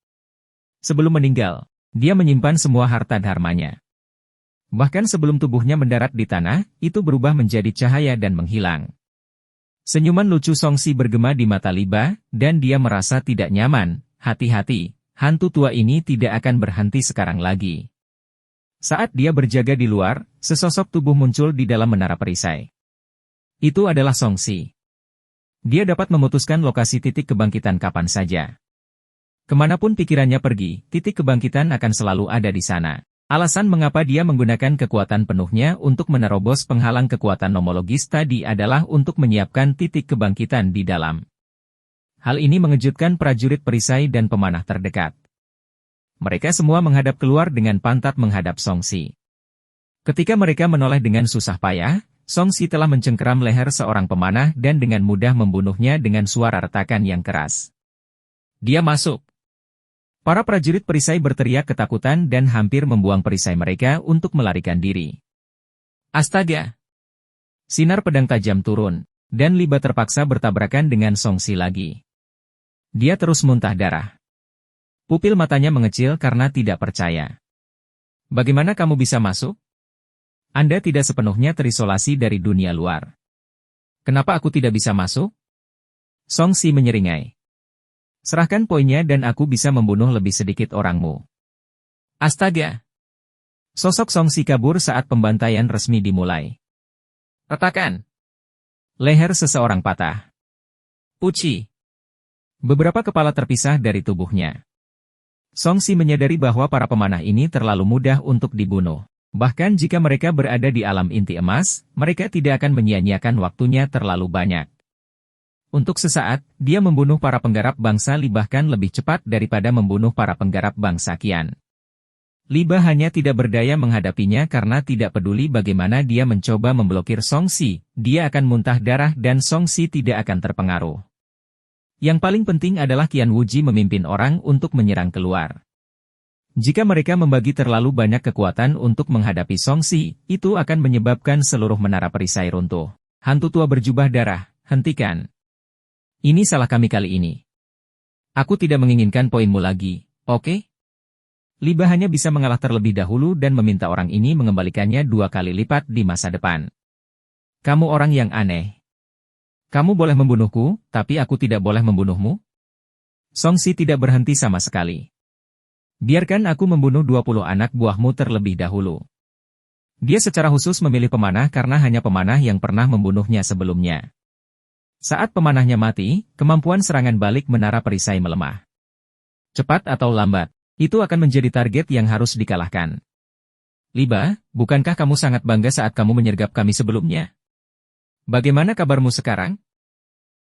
Sebelum meninggal, dia menyimpan semua harta dharmanya. Bahkan sebelum tubuhnya mendarat di tanah, itu berubah menjadi cahaya dan menghilang. Senyuman lucu Songsi bergema di mata Liba, dan dia merasa tidak nyaman. Hati-hati. Hantu tua ini tidak akan berhenti sekarang lagi. Saat dia berjaga di luar, sesosok tubuh muncul di dalam menara perisai. Itu adalah Songsi. Dia dapat memutuskan lokasi titik kebangkitan kapan saja. Kemanapun pikirannya pergi, titik kebangkitan akan selalu ada di sana. Alasan mengapa dia menggunakan kekuatan penuhnya untuk menerobos penghalang kekuatan nomologis tadi adalah untuk menyiapkan titik kebangkitan di dalam. Hal ini mengejutkan prajurit perisai dan pemanah terdekat. Mereka semua menghadap keluar dengan pantat menghadap Songsi. Ketika mereka menoleh dengan susah payah, Songsi telah mencengkeram leher seorang pemanah dan dengan mudah membunuhnya dengan suara retakan yang keras. Dia masuk. Para prajurit perisai berteriak ketakutan dan hampir membuang perisai mereka untuk melarikan diri. Astaga! Sinar pedang tajam turun, dan Liba terpaksa bertabrakan dengan Songsi lagi. Dia terus muntah darah. Pupil matanya mengecil karena tidak percaya. Bagaimana kamu bisa masuk? Anda tidak sepenuhnya terisolasi dari dunia luar. Kenapa aku tidak bisa masuk? Songsi menyeringai. Serahkan poinnya dan aku bisa membunuh lebih sedikit orangmu. Astaga! Sosok Songsi kabur saat pembantaian resmi dimulai. Retakan! Leher seseorang patah. Uci! Beberapa kepala terpisah dari tubuhnya. Songsi menyadari bahwa para pemanah ini terlalu mudah untuk dibunuh. Bahkan jika mereka berada di alam inti emas, mereka tidak akan menyia-nyiakan waktunya terlalu banyak. Untuk sesaat, dia membunuh para penggarap bangsa Li bahkan lebih cepat daripada membunuh para penggarap bangsa Qian. Liba hanya tidak berdaya menghadapinya karena tidak peduli bagaimana dia mencoba memblokir Songsi, dia akan muntah darah dan Songsi tidak akan terpengaruh. Yang paling penting adalah Qian Wuji memimpin orang untuk menyerang keluar. Jika mereka membagi terlalu banyak kekuatan untuk menghadapi Songsi, itu akan menyebabkan seluruh menara perisai runtuh. Hantu tua berjubah darah, hentikan. Ini salah kami kali ini. Aku tidak menginginkan poinmu lagi, oke? Liba hanya bisa mengalah terlebih dahulu dan meminta orang ini mengembalikannya 2 kali lipat di masa depan. Kamu orang yang aneh. Kamu boleh membunuhku, tapi aku tidak boleh membunuhmu? Songsi tidak berhenti sama sekali. Biarkan aku membunuh 20 anak buahmu terlebih dahulu. Dia secara khusus memilih pemanah karena hanya pemanah yang pernah membunuhnya sebelumnya. Saat pemanahnya mati, kemampuan serangan balik menara perisai melemah. Cepat atau lambat, itu akan menjadi target yang harus dikalahkan. Liba, bukankah kamu sangat bangga saat kamu menyergap kami sebelumnya? Bagaimana kabarmu sekarang?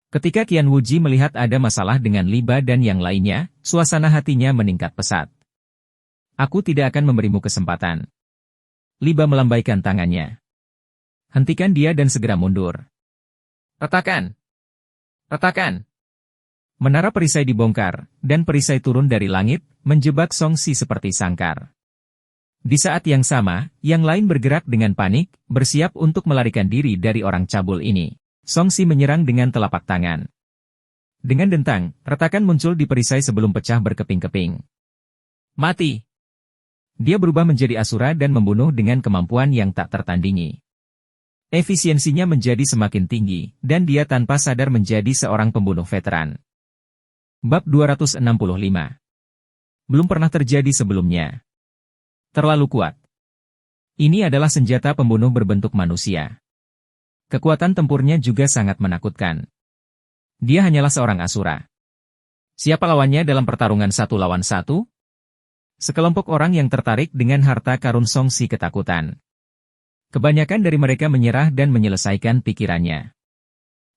Ketika Qian Wuji melihat ada masalah dengan Liba dan yang lainnya, suasana hatinya meningkat pesat. Aku tidak akan memberimu kesempatan. Liba melambaikan tangannya. Hentikan dia dan segera mundur. Retakan! Retakan! Menara perisai dibongkar, dan perisai turun dari langit, menjebak Songsi seperti sangkar. Di saat yang sama, yang lain bergerak dengan panik, bersiap untuk melarikan diri dari orang cabul ini. Songsi menyerang dengan telapak tangan. Dengan dentang, retakan muncul di perisai sebelum pecah berkeping-keping. Mati! Dia berubah menjadi asura dan membunuh dengan kemampuan yang tak tertandingi. Efisiensinya menjadi semakin tinggi, dan dia tanpa sadar menjadi seorang pembunuh veteran. Bab 265. Belum pernah terjadi sebelumnya. Terlalu kuat. Ini adalah senjata pembunuh berbentuk manusia. Kekuatan tempurnya juga sangat menakutkan. Dia hanyalah seorang asura. Siapa lawannya dalam pertarungan 1 lawan 1? Sekelompok orang yang tertarik dengan harta karun Songsi ketakutan. Kebanyakan dari mereka menyerah dan menyelesaikan pikirannya.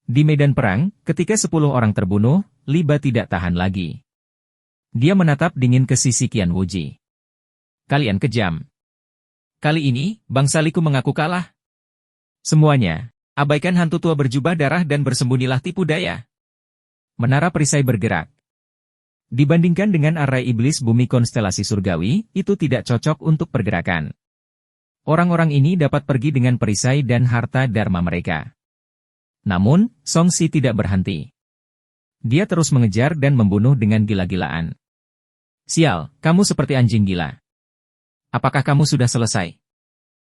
Di medan perang, ketika 10 orang terbunuh, Li Ba tidak tahan lagi. Dia menatap dingin ke sisi Qian Wuji. Kalian kejam. Kali ini, bangsa Liku mengaku kalah. Semuanya, abaikan hantu tua berjubah darah dan bersembunyilah tipu daya. Menara perisai bergerak. Dibandingkan dengan arai iblis bumi konstelasi surgawi, itu tidak cocok untuk pergerakan. Orang-orang ini dapat pergi dengan perisai dan harta dharma mereka. Namun, Song Si tidak berhenti. Dia terus mengejar dan membunuh dengan gila-gilaan. Sial, kamu seperti anjing gila. Apakah kamu sudah selesai?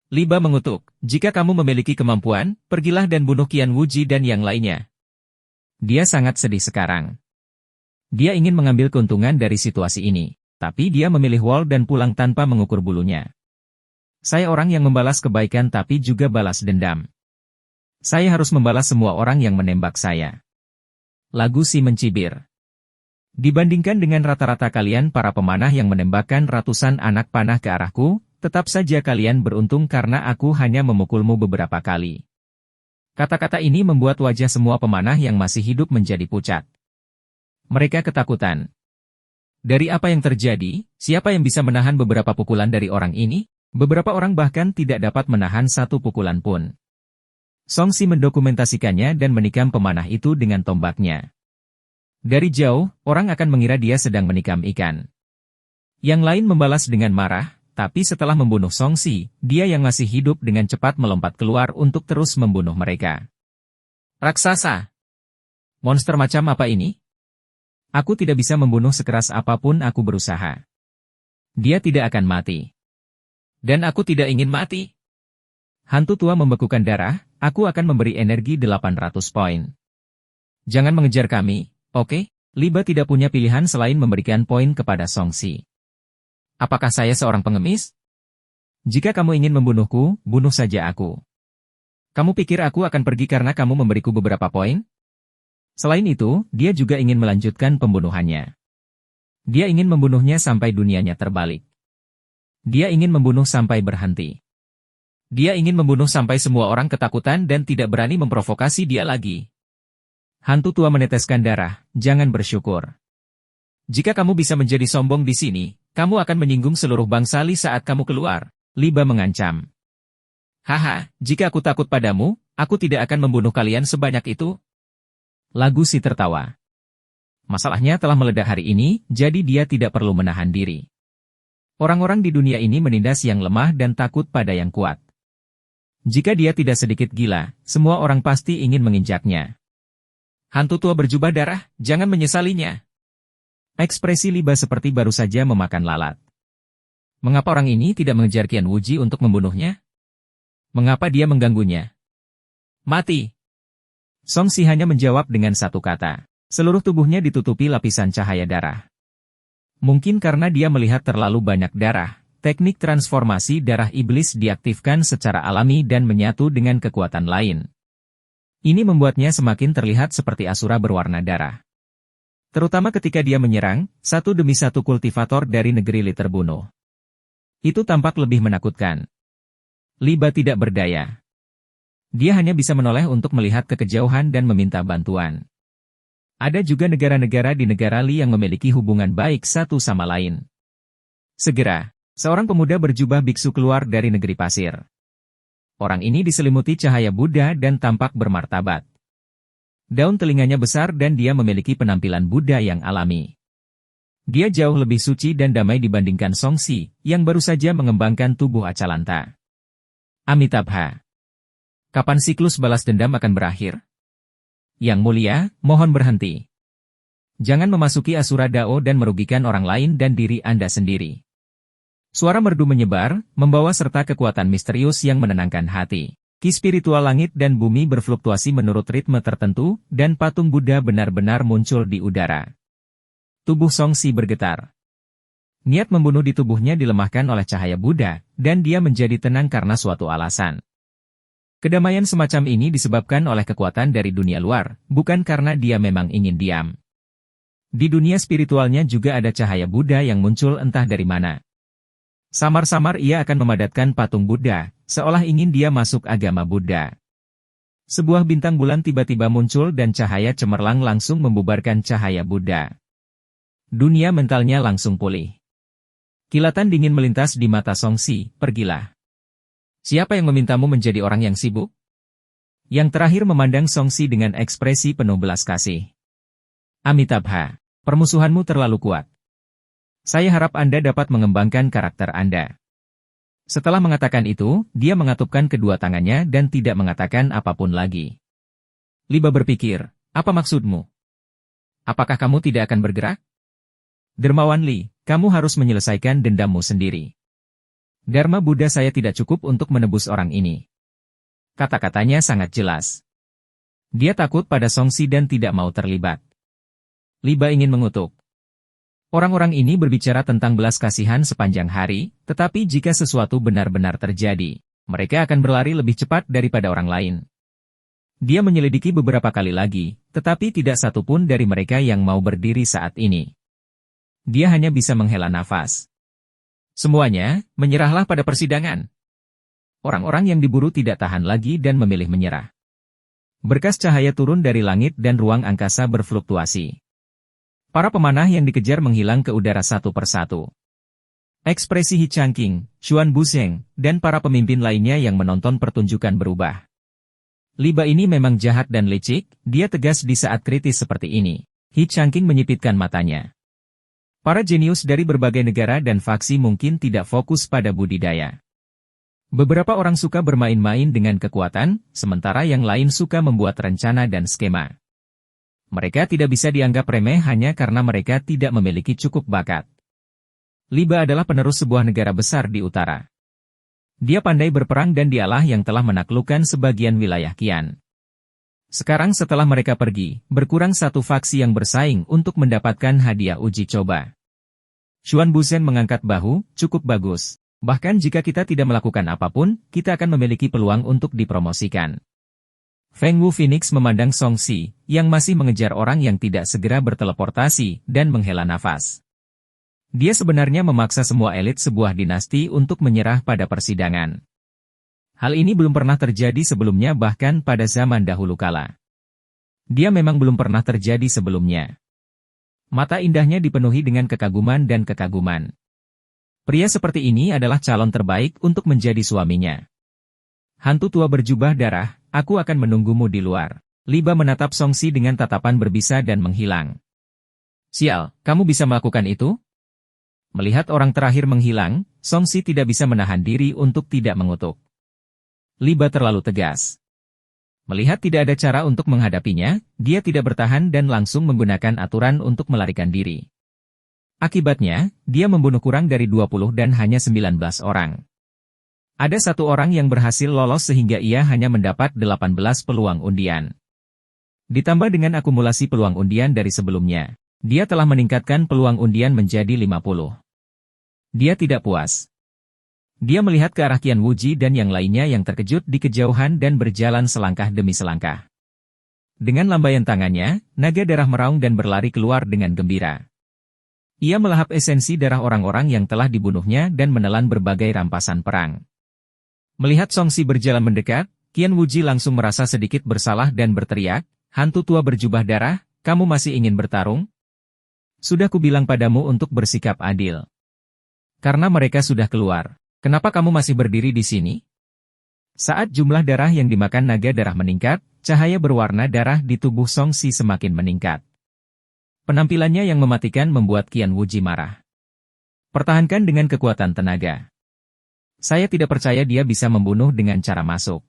Li Ba mengutuk, jika kamu memiliki kemampuan, pergilah dan bunuh Qian Wuji dan yang lainnya. Dia sangat sedih sekarang. Dia ingin mengambil keuntungan dari situasi ini, tapi dia memilih wall dan pulang tanpa mengukur bulunya. Saya orang yang membalas kebaikan tapi juga balas dendam. Saya harus membalas semua orang yang menembak saya. Lagu Si mencibir. Dibandingkan dengan rata-rata kalian para pemanah yang menembakkan ratusan anak panah ke arahku, tetap saja kalian beruntung karena aku hanya memukulmu beberapa kali. Kata-kata ini membuat wajah semua pemanah yang masih hidup menjadi pucat. Mereka ketakutan. Dari apa yang terjadi, siapa yang bisa menahan beberapa pukulan dari orang ini? Beberapa orang bahkan tidak dapat menahan satu pukulan pun. Song Si mendokumentasikannya dan menikam pemanah itu dengan tombaknya. Dari jauh, orang akan mengira dia sedang menikam ikan. Yang lain membalas dengan marah, tapi setelah membunuh Song Si, dia yang masih hidup dengan cepat melompat keluar untuk terus membunuh mereka. Raksasa! Monster macam apa ini? Aku tidak bisa membunuh sekeras apapun aku berusaha. Dia tidak akan mati. Dan aku tidak ingin mati. Hantu tua membekukan darah, aku akan memberi energi 800 poin. Jangan mengejar kami, oke? Li Ba tidak punya pilihan selain memberikan poin kepada Song Si. Apakah saya seorang pengemis? Jika kamu ingin membunuhku, bunuh saja aku. Kamu pikir aku akan pergi karena kamu memberiku beberapa poin? Selain itu, dia juga ingin melanjutkan pembunuhannya. Dia ingin membunuhnya sampai dunianya terbalik. Dia ingin membunuh sampai berhenti. Dia ingin membunuh sampai semua orang ketakutan dan tidak berani memprovokasi dia lagi. Hantu tua meneteskan darah, jangan bersyukur. Jika kamu bisa menjadi sombong di sini, kamu akan menyinggung seluruh bangsa Li saat kamu keluar, Li Ba mengancam. Haha, jika aku takut padamu, aku tidak akan membunuh kalian sebanyak itu. Lagu Si tertawa. Masalahnya telah meledak hari ini, jadi dia tidak perlu menahan diri. Orang-orang di dunia ini menindas yang lemah dan takut pada yang kuat. Jika dia tidak sedikit gila, semua orang pasti ingin menginjaknya. Hantu tua berjubah darah, jangan menyesalinya. Ekspresi Li Ba seperti baru saja memakan lalat. Mengapa orang ini tidak mengejar Qian Wuji untuk membunuhnya? Mengapa dia mengganggunya? Mati. Song Si hanya menjawab dengan satu kata. Seluruh tubuhnya ditutupi lapisan cahaya darah. Mungkin karena dia melihat terlalu banyak darah. Teknik transformasi darah iblis diaktifkan secara alami dan menyatu dengan kekuatan lain. Ini membuatnya semakin terlihat seperti asura berwarna darah. Terutama ketika dia menyerang, satu demi satu kultivator dari negeri Li terbunuh. Itu tampak lebih menakutkan. Li Ba tidak berdaya. Dia hanya bisa menoleh untuk melihat ke kejauhan dan meminta bantuan. Ada juga negara-negara di negara Li yang memiliki hubungan baik satu sama lain. Segera, seorang pemuda berjubah biksu keluar dari negeri pasir. Orang ini diselimuti cahaya Buddha dan tampak bermartabat. Daun telinganya besar dan dia memiliki penampilan Buddha yang alami. Dia jauh lebih suci dan damai dibandingkan Song Si, yang baru saja mengembangkan tubuh Acalanta. Amitabha. Kapan siklus balas dendam akan berakhir? Yang mulia, mohon berhenti. Jangan memasuki Asura Dao dan merugikan orang lain dan diri Anda sendiri. Suara merdu menyebar, membawa serta kekuatan misterius yang menenangkan hati. Ki spiritual langit dan bumi berfluktuasi menurut ritme tertentu, dan patung Buddha benar-benar muncul di udara. Tubuh Song Si bergetar. Niat membunuh di tubuhnya dilemahkan oleh cahaya Buddha, dan dia menjadi tenang karena suatu alasan. Kedamaian semacam ini disebabkan oleh kekuatan dari dunia luar, bukan karena dia memang ingin diam. Di dunia spiritualnya juga ada cahaya Buddha yang muncul entah dari mana. Samar-samar ia akan memadatkan patung Buddha, seolah ingin dia masuk agama Buddha. Sebuah bintang bulan tiba-tiba muncul dan cahaya cemerlang langsung membubarkan cahaya Buddha. Dunia mentalnya langsung pulih. Kilatan dingin melintas di mata Songsi, pergilah. Siapa yang memintamu menjadi orang yang sibuk? Yang terakhir memandang Songsi dengan ekspresi penuh belas kasih. Amitabha, permusuhanmu terlalu kuat. Saya harap Anda dapat mengembangkan karakter Anda. Setelah mengatakan itu, dia mengatupkan kedua tangannya dan tidak mengatakan apapun lagi. Liba berpikir, apa maksudmu? Apakah kamu tidak akan bergerak? Dermawan Li, kamu harus menyelesaikan dendammu sendiri. Dharma Buddha saya tidak cukup untuk menebus orang ini. Kata-katanya sangat jelas. Dia takut pada Songsi dan tidak mau terlibat. Liba ingin mengutuk. Orang-orang ini berbicara tentang belas kasihan sepanjang hari, tetapi jika sesuatu benar-benar terjadi, mereka akan berlari lebih cepat daripada orang lain. Dia menyelidiki beberapa kali lagi, tetapi tidak satu pun dari mereka yang mau berdiri saat ini. Dia hanya bisa menghela nafas. Semuanya, menyerahlah pada persidangan. Orang-orang yang diburu tidak tahan lagi dan memilih menyerah. Berkas cahaya turun dari langit dan ruang angkasa berfluktuasi. Para pemanah yang dikejar menghilang ke udara satu persatu. Ekspresi He Changqing, Xuan Busheng, dan para pemimpin lainnya yang menonton pertunjukan berubah. Liba ini memang jahat dan licik, dia tegas di saat kritis seperti ini. He Changqing menyipitkan matanya. Para jenius dari berbagai negara dan faksi mungkin tidak fokus pada budidaya. Beberapa orang suka bermain-main dengan kekuatan, sementara yang lain suka membuat rencana dan skema. Mereka tidak bisa dianggap remeh hanya karena mereka tidak memiliki cukup bakat. Liba adalah penerus sebuah negara besar di utara. Dia pandai berperang dan dialah yang telah menaklukkan sebagian wilayah Qian. Sekarang setelah mereka pergi, berkurang satu faksi yang bersaing untuk mendapatkan hadiah uji coba. Xuan Busheng mengangkat bahu, cukup bagus. Bahkan jika kita tidak melakukan apapun, kita akan memiliki peluang untuk dipromosikan. Feng Wu Phoenix memandang Songsi, yang masih mengejar orang yang tidak segera berteleportasi, dan menghela nafas. Dia sebenarnya memaksa semua elit sebuah dinasti untuk menyerah pada persidangan. Hal ini belum pernah terjadi sebelumnya bahkan pada zaman dahulu kala. Dia memang belum pernah terjadi sebelumnya. Mata indahnya dipenuhi dengan kekaguman dan kekaguman. Pria seperti ini adalah calon terbaik untuk menjadi suaminya. Hantu tua berjubah darah, aku akan menunggumu di luar. Liba menatap Songsi dengan tatapan berbisa dan menghilang. Sial, kamu bisa melakukan itu? Melihat orang terakhir menghilang, Songsi tidak bisa menahan diri untuk tidak mengutuk. Liba terlalu tegas. Melihat tidak ada cara untuk menghadapinya, dia tidak bertahan dan langsung menggunakan aturan untuk melarikan diri. Akibatnya, dia membunuh kurang dari 20 dan hanya 19 orang. Ada satu orang yang berhasil lolos sehingga ia hanya mendapat 18 peluang undian. Ditambah dengan akumulasi peluang undian dari sebelumnya, dia telah meningkatkan peluang undian menjadi 50. Dia tidak puas. Dia melihat ke arah Qian Wuji dan yang lainnya yang terkejut di kejauhan dan berjalan selangkah demi selangkah. Dengan lambaian tangannya, naga darah meraung dan berlari keluar dengan gembira. Ia melahap esensi darah orang-orang yang telah dibunuhnya dan menelan berbagai rampasan perang. Melihat Songsi berjalan mendekat, Qian Wuji langsung merasa sedikit bersalah dan berteriak, hantu tua berjubah darah, kamu masih ingin bertarung? Sudah kubilang padamu untuk bersikap adil. Karena mereka sudah keluar, kenapa kamu masih berdiri di sini? Saat jumlah darah yang dimakan naga darah meningkat, cahaya berwarna darah di tubuh Songsi semakin meningkat. Penampilannya yang mematikan membuat Qian Wuji marah. Pertahankan dengan kekuatan tenaga. Saya tidak percaya dia bisa membunuh dengan cara masuk.